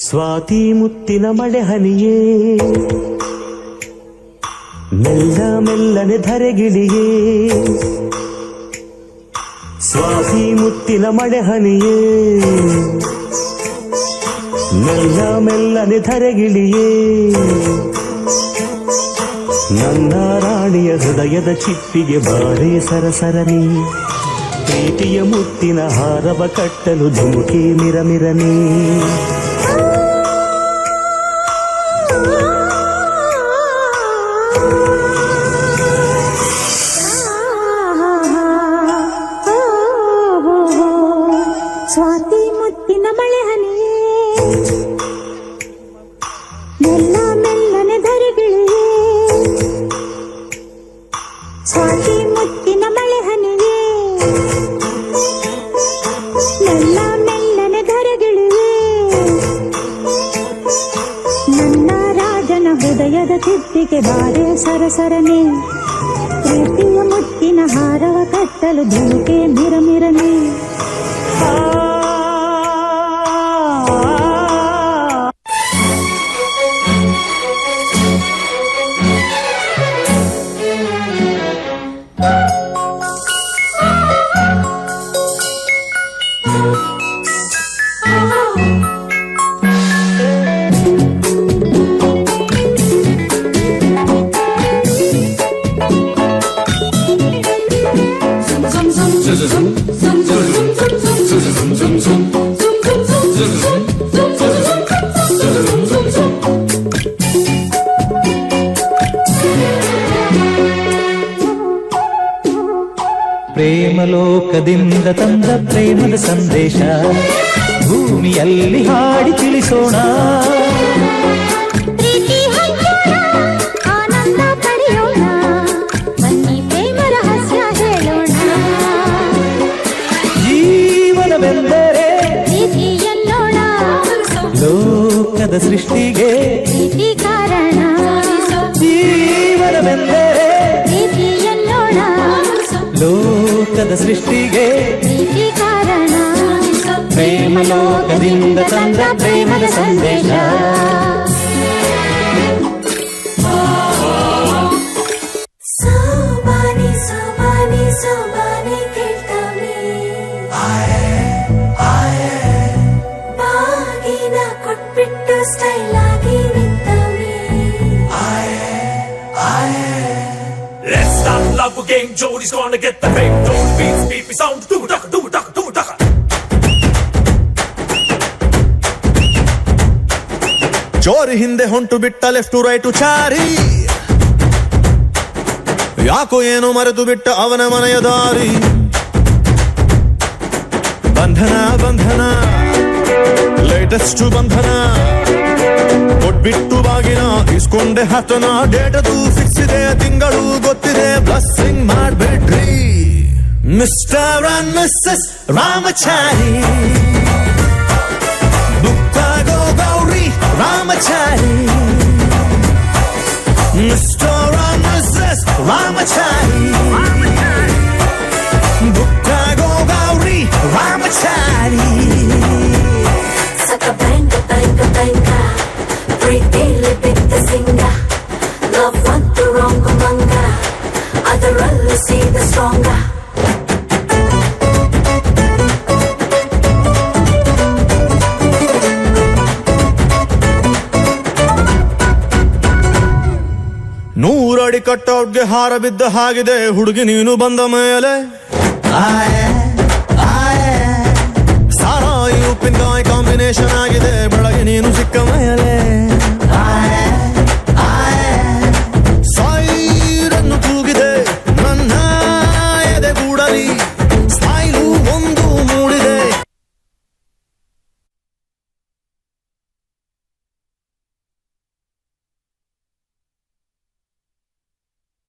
ಸ್ವಾತಿ ಮುತ್ತಿನ ಮಳೆ ಹನಿಯೇ ಮೆಲ್ಲ ಮೆಲ್ಲನೆ ಧರೆಗಿಳಿಯೇ ಸ್ವಾತಿ ಮುತ್ತಿನ ಮಳೆ ಹನಿಯೇ ಮೆಲ್ಲ ಮೆಲ್ಲನೆ ಧರೆಗಿಳಿಯೇ ನನ್ನ ರಾಣಿಯ ಹೃದಯದ ಚಿಪ್ಪಿಗೆ ಬಾರೆ ಸರಸರನೆ ಪ್ರೀತಿಯ ಮುತ್ತಿನ ಹಾರವ ಕಟ್ಟಲು ಧುಮುಕಿ ಮಿರಮಿರನೆ ಸ್ವಾತಿ ಮುತ್ತಿನ ಮಳೆ ಹನಿಯೇ ಮೆಲ್ಲ ಮೆಲ್ಲನೆ ಧರೆಗಿಳಿಯೇ ಸ್ವಾತಿ ಮುತ್ತಿನ ಮಳೆ ಹನಿಯೇ ಮೆಲ್ಲ ಮೆಲ್ಲನೆ ಧರೆಗಿಳಿಯೇ ನನ್ನ ರಾಜನ ಹೃದಯದ ಚಿಪ್ಪಿಗೆ ಬಾರೆ ಸರಸರನೆ ಪ್ರೀತಿಯ ಮುತ್ತಿನ ಹಾರವ ಕಟ್ಟಲು ಧುಮುಕೆ ಮಿರಮಿರನೆ ಪ್ರೇಮಲೋಕದಿಂದ ತಂದ ಪ್ರೇಮದ ಸಂದೇಶ ಭೂಮಿಯಲ್ಲಿ ಹಾಡಿ ತಿಳಿಸೋಣ. ಪ್ರೀತಿ ಹಂಚೋಣ, ಆನಂದ ಪಡೆಯೋಣ, ಬನ್ನಿ ಪ್ರೇಮ ರಹಸ್ಯ ಹೇಳೋಣ. ಜೀವನವೆಂದರೆ ಪ್ರೀತಿ ಎನ್ನೋಣ, ಲೋಕದ ಸೃಷ್ಟಿಗೆ ಪ್ರೀತಿ ಕಾರಣ. ಜೀವನವೆಂದರೆ ಪ್ರೀತಿ ಎನ್ನೋಣ, ಲೋಕದ ಸೃಷ್ಟಿಗೆ ಪ್ರೀತಿ ಕಾರಣ. ಪ್ರೇಮಲೋಕದಿಂದ ತಂದ ಪ್ರೇಮದ ಸಂದೇಶ. ಸೋಬಾನೆ ಸೋಬಾನೆ ಸೋಬಾನೆ ಕೇಳ್ತಾವೆ, ಬಾಗಿನ ಕೊಟ್ಬಿಟ್ಟು ಸ್ಟೈಲ್ ಆಗಿ ನಿಂತವೆ. Let's start love game. Jody's gonna get the fame. Don't beats, beat me sound. Do duck, do duck, do duck. ಜೋರಿ ಹಿಂದೆ ಹೊಂಟು ಬಿಟ್ಟ ಲೆಫ್ಟ್ ಟು ರೈಟು ಚಾರಿ, ಯಾಕೋ ಏನು ಮರೆತು ಬಿಟ್ಟ ಅವನ ಮನೆಯ ದಾರಿ. ಬಂಧನ ಬಂಧನ ಲೇಟೆಸ್ಟ್ ಬಂಧನ, ಕೊಟ್ಬಿಟ್ಟು ಬಾಗಿನ ಇಸ್ಕೊಂಡೆ ಹತ್ತನ. ಡೇಟದು ಫಿಕ್ಸ್ ಇದೆ, ತಿಂಗಳು ಗೊತ್ತಿದೆ, ಬ್ಲಸ್ಸಿಂಗ್ ಮಾಡ್ಬೇಡ್ರಿ ಮಿಸ್ಟರ್ ಅಂಡ್ ಮಿಸ್ಸಸ್ ರಾಮಚಾರಿ. ಬುಕ್ಕಾಗೋ Gowri Ramachari, Mr and Mrs Ramachari. ಬುಕ್ಕಾಗೋ Gowri Ramachari. Saka banga banga banga, ಪ್ರೀತಿಲಿ ಬಿದ್ದ ಸಿಂಗ. Love ಒಂದು wrong ಮಂಗ, ಅದರಲ್ಲಿ ಸೀದ ಸ್ಟ್ರಾಂಗ. ನೂರಡಿ ಕಟ್ಔಟ್ಗೆ ಹಾರ ಬಿದ್ದ ಹಾಗಿದೆ ಹುಡುಗಿ ನೀನು ಬಂದ ಮೇಲೆ. ಸಾರಾಯಿ ಉಪ್ಪಿನಕಾಯಿ ಕಾಂಬಿನೇಷನ್ ಆಗಿದೆ ಬೆಳಗ್ಗೆ ನೀನು ಸಿಕ್ಕ ಮೇಲೆ.